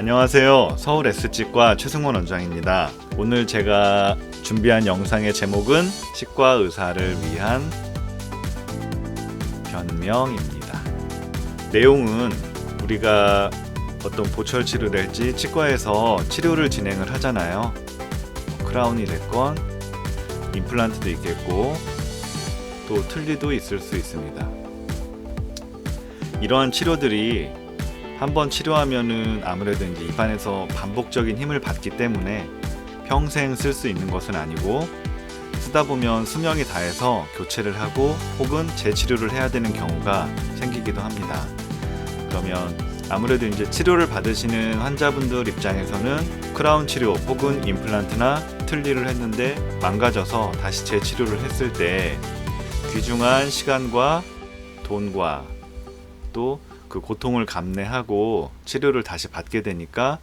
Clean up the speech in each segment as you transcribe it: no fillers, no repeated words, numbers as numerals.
안녕하세요. 서울 S치과 최승원 원장입니다. 오늘 제가 준비한 영상의 제목은 치과 의사를 위한 변명입니다. 내용은 우리가 어떤 보철 치료를 할지 치과에서 치료를 진행을 하잖아요. 크라운이 됐건 임플란트도 있겠고 또 틀니도 있을 수 있습니다. 이러한 치료들이 한번 치료하면은 아무래도 이제 입안에서 반복적인 힘을 받기 때문에 평생 쓸 수 있는 것은 아니고, 쓰다 보면 수명이 다해서 교체를 하고 혹은 재치료를 해야 되는 경우가 생기기도 합니다. 그러면 아무래도 이제 치료를 받으시는 환자분들 입장에서는 크라운 치료 혹은 임플란트나 틀니를 했는데 망가져서 다시 재치료를 했을 때 귀중한 시간과 돈과 또 그 고통을 감내하고 치료를 다시 받게 되니까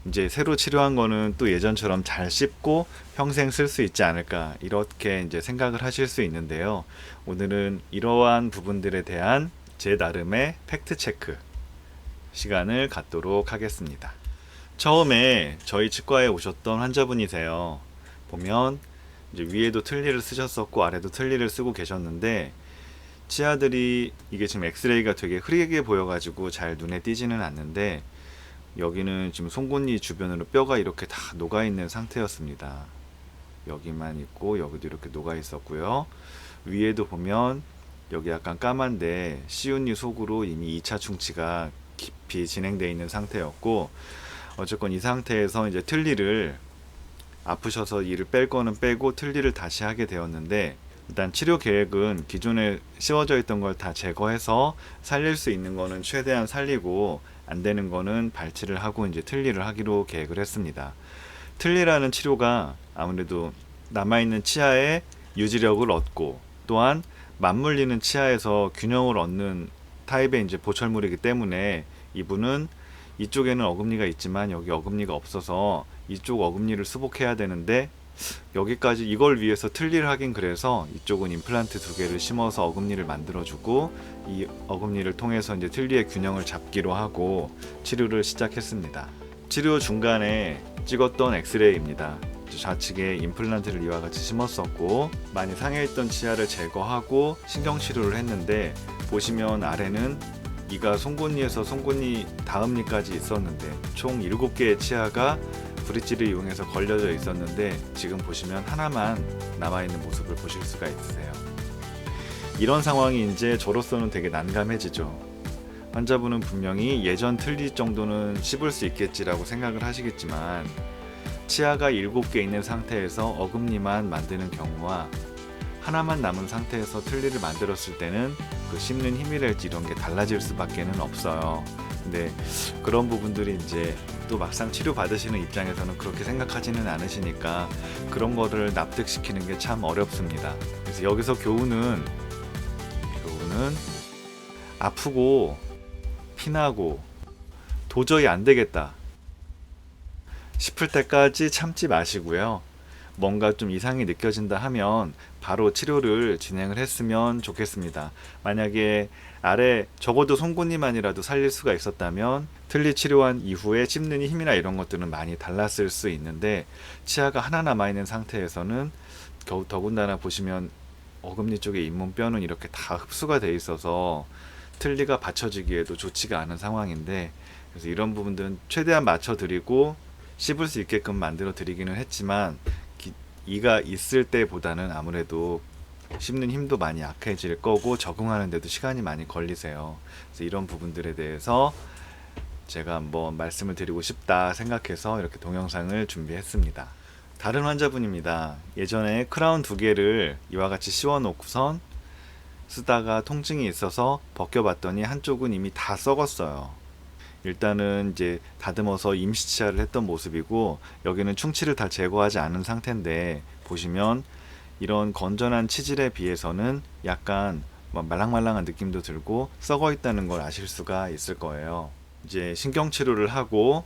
이제 새로 치료한 거는 또 예전처럼 잘 씹고 평생 쓸 수 있지 않을까, 이렇게 이제 생각을 하실 수 있는데요. 오늘은 이러한 부분들에 대한 제 나름의 팩트 체크 시간을 갖도록 하겠습니다. 처음에 저희 치과에 오셨던 환자분이세요. 보면 이제 위에도 틀니를 쓰셨었고 아래도 틀니를 쓰고 계셨는데, 치아들이 이게 지금 엑스레이가 되게 흐리게 보여가지고 잘 눈에 띄지는 않는데, 여기는 지금 송곳니 주변으로 뼈가 이렇게 다 녹아있는 상태였습니다. 여기만 있고 여기도 이렇게 녹아 있었고요. 위에도 보면 여기 약간 까만데 씨운니 속으로 이미 2차 충치가 깊이 진행되어 있는 상태였고, 어쨌건 이 상태에서 이제 틀니를 아프셔서 이를 뺄 거는 빼고 틀니를 다시 하게 되었는데, 일단 치료 계획은 기존에 씌워져 있던 걸 다 제거해서 살릴 수 있는 거는 최대한 살리고 안 되는 거는 발치를 하고 이제 틀니를 하기로 계획을 했습니다. 틀니라는 치료가 아무래도 남아있는 치아의 유지력을 얻고 또한 맞물리는 치아에서 균형을 얻는 타입의 이제 보철물이기 때문에, 이분은 이쪽에는 어금니가 있지만 여기 어금니가 없어서 이쪽 어금니를 수복해야 되는데, 여기까지 이걸 위해서 틀니를 하긴 그래서 이쪽은 임플란트 2개를 심어서 어금니를 만들어주고 이 어금니를 통해서 이제 틀니의 균형을 잡기로 하고 치료를 시작했습니다. 치료 중간에 찍었던 엑스레이입니다. 좌측에 임플란트를 이와 같이 심었었고 많이 상해있던 치아를 제거하고 신경치료를 했는데, 보시면 아래는 이가 송곳니에서 송곳니 다음니까지 있었는데 총 7개의 치아가 브릿지를 이용해서 걸려져 있었는데, 지금 보시면 하나만 남아있는 모습을 보실 수가 있으세요. 이런 상황이 이제 저로서는 되게 난감해지죠. 환자분은 분명히 예전 틀니 정도는 씹을 수 있겠지라고 생각을 하시겠지만, 치아가 7개 있는 상태에서 어금니만 만드는 경우와 하나만 남은 상태에서 틀니를 만들었을 때는 그 씹는 힘이랄지 이런 게 달라질 수밖에는 없어요. 근데 그런 부분들이 이제 또 막상 치료 받으시는 입장에서는 그렇게 생각하지는 않으시니까 그런 거를 납득시키는 게 참 어렵습니다. 그래서 여기서 교훈은 아프고 피나고 도저히 안 되겠다 싶을 때까지 참지 마시고요. 뭔가 좀 이상이 느껴진다 하면 바로 치료를 진행을 했으면 좋겠습니다. 만약에 아래 적어도 송곳니만이라도 살릴 수가 있었다면 틀니 치료한 이후에 씹는 힘이나 이런 것들은 많이 달랐을 수 있는데, 치아가 하나 남아있는 상태에서는 더군다나 보시면 어금니 쪽에 잇몸뼈는 이렇게 다 흡수가 돼 있어서 틀니가 받쳐지기에도 좋지가 않은 상황인데, 그래서 이런 부분들은 최대한 맞춰드리고 씹을 수 있게끔 만들어 드리기는 했지만, 이가 있을 때보다는 아무래도 씹는 힘도 많이 약해질 거고 적응하는데도 시간이 많이 걸리세요. 그래서 이런 부분들에 대해서 제가 한번 말씀을 드리고 싶다 생각해서 이렇게 동영상을 준비했습니다. 다른 환자분입니다. 예전에 크라운 2개를 이와 같이 씌워 놓고선 쓰다가 통증이 있어서 벗겨봤더니 한쪽은 이미 다 썩었어요. 일단은 이제 다듬어서 임시치아를 했던 모습이고, 여기는 충치를 다 제거하지 않은 상태인데, 보시면 이런 건전한 치질에 비해서는 약간 말랑말랑한 느낌도 들고 썩어 있다는 걸 아실 수가 있을 거예요. 이제 신경치료를 하고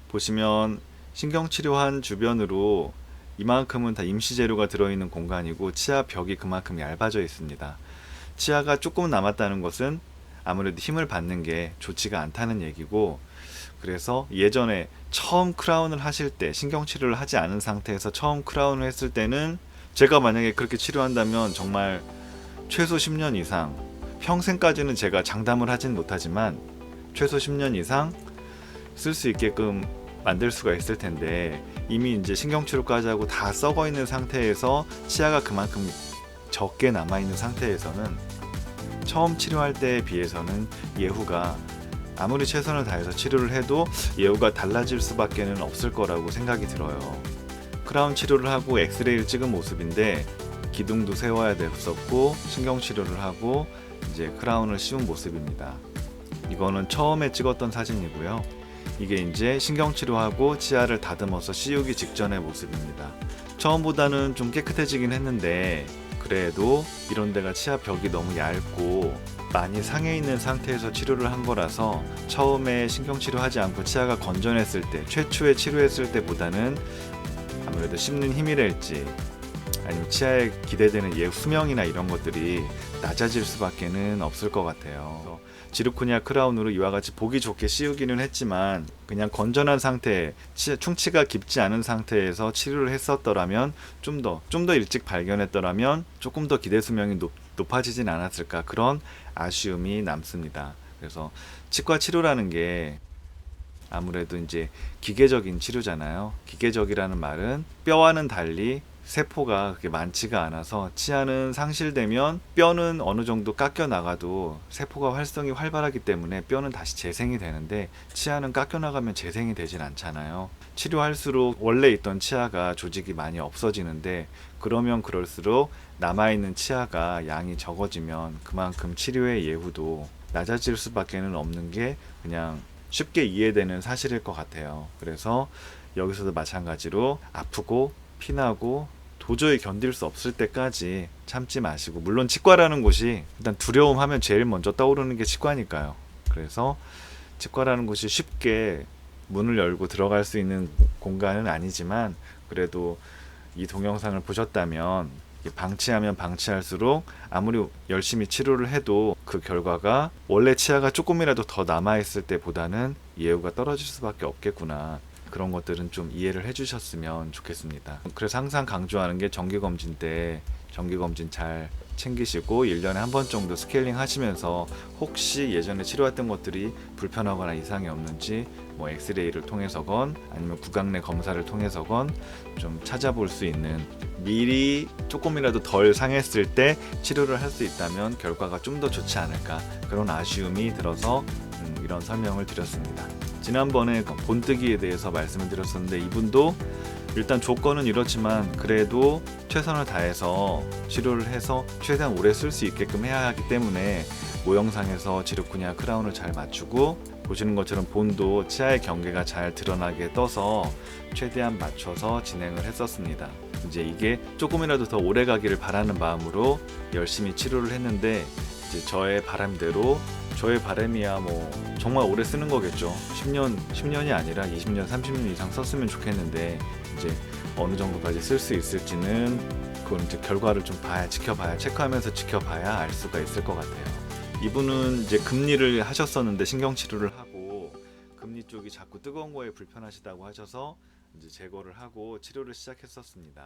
보시면 신경치료한 주변으로 이만큼은 다 임시재료가 들어있는 공간이고 치아 벽이 그만큼 얇아져 있습니다. 치아가 조금 남았다는 것은 아무래도 힘을 받는 게 좋지가 않다는 얘기고, 그래서 예전에 처음 크라운을 하실 때, 신경치료를 하지 않은 상태에서 처음 크라운을 했을 때는 제가 만약에 그렇게 치료한다면 정말 최소 10년 이상, 평생까지는 제가 장담을 하진 못하지만 최소 10년 이상 쓸 수 있게끔 만들 수가 있을 텐데, 이미 이제 신경치료까지 하고 다 썩어 있는 상태에서 치아가 그만큼 적게 남아 있는 상태에서는 처음 치료할 때에 비해서는 예후가, 아무리 최선을 다해서 치료를 해도 예후가 달라질 수밖에는 없을 거라고 생각이 들어요. 크라운 치료를 하고 엑스레이를 찍은 모습인데 기둥도 세워야 됐었고 신경치료를 하고 이제 크라운을 씌운 모습입니다. 이거는 처음에 찍었던 사진이고요. 이게 이제 신경치료하고 치아를 다듬어서 씌우기 직전의 모습입니다. 처음보다는 좀 깨끗해지긴 했는데 그래도 이런 데가 치아 벽이 너무 얇고 많이 상해 있는 상태에서 치료를 한 거라서 처음에 신경치료하지 않고 치아가 건전했을 때, 최초에 치료했을 때보다는 아무래도 씹는 힘이랄지 아니면 치아에 기대되는 수명이나 이런 것들이 낮아질 수밖에는 없을 것 같아요. 지르코니아 크라운으로 이와 같이 보기 좋게 씌우기는 했지만 그냥 건전한 상태, 충치가 깊지 않은 상태에서 치료를 했었더라면 좀 더 일찍 발견했더라면 조금 더 기대 수명이 높아지진 않았을까, 그런 아쉬움이 남습니다. 그래서 치과 치료라는 게 아무래도 이제 기계적인 치료잖아요. 기계적이라는 말은 뼈와는 달리 세포가 그렇게 많지가 않아서 치아는 상실되면 뼈는 어느 정도 깎여 나가도 세포가 활성이 활발하기 때문에 뼈는 다시 재생이 되는데 치아는 깎여 나가면 재생이 되진 않잖아요. 치료할수록 원래 있던 치아가 조직이 많이 없어지는데 그러면 그럴수록 남아있는 치아가 양이 적어지면 그만큼 치료의 예후도 낮아질 수밖에는 없는 게 그냥 쉽게 이해되는 사실일 것 같아요. 그래서 여기서도 마찬가지로 아프고 피나고 도저히 견딜 수 없을 때까지 참지 마시고, 물론 치과라는 곳이 일단 두려움하면 제일 먼저 떠오르는 게 치과니까요. 그래서 치과라는 곳이 쉽게 문을 열고 들어갈 수 있는 공간은 아니지만 그래도 이 동영상을 보셨다면 방치하면 방치할수록 아무리 열심히 치료를 해도 그 결과가 원래 치아가 조금이라도 더 남아있을 때보다는 예후가 떨어질 수밖에 없겠구나, 그런 것들은 좀 이해를 해주셨으면 좋겠습니다. 그래서 항상 강조하는 게 정기검진 때 정기검진 잘 챙기시고 1년에 한 번 정도 스케일링 하시면서 혹시 예전에 치료했던 것들이 불편하거나 이상이 없는지 뭐 엑스레이를 통해서건 아니면 구강 내 검사를 통해서건 좀 찾아볼 수 있는, 미리 조금이라도 덜 상했을 때 치료를 할 수 있다면 결과가 좀 더 좋지 않을까, 그런 아쉬움이 들어서 이런 설명을 드렸습니다. 지난번에 본뜨기에 대해서 말씀을 드렸었는데 이분도 일단 조건은 이렇지만 그래도 최선을 다해서 치료를 해서 최대한 오래 쓸 수 있게끔 해야 하기 때문에 모형상에서 지르코니아 크라운을 잘 맞추고, 보시는 것처럼 본도 치아의 경계가 잘 드러나게 떠서 최대한 맞춰서 진행을 했었습니다. 이제 이게 조금이라도 더 오래 가기를 바라는 마음으로 열심히 치료를 했는데 이제 저의 바람대로, 저의 바람이야 뭐 정말 오래 쓰는 거겠죠. 10년이 아니라 20년, 30년 이상 썼으면 좋겠는데 이제 어느 정도까지 쓸 수 있을지는 그건 이제 결과를 좀 지켜봐야, 체크하면서 지켜봐야 알 수가 있을 것 같아요. 이분은 이제 금리를 하셨었는데 신경치료를 하고 금리 쪽이 자꾸 뜨거운 거에 불편하시다고 하셔서 이제 제거를 하고 치료를 시작했었습니다.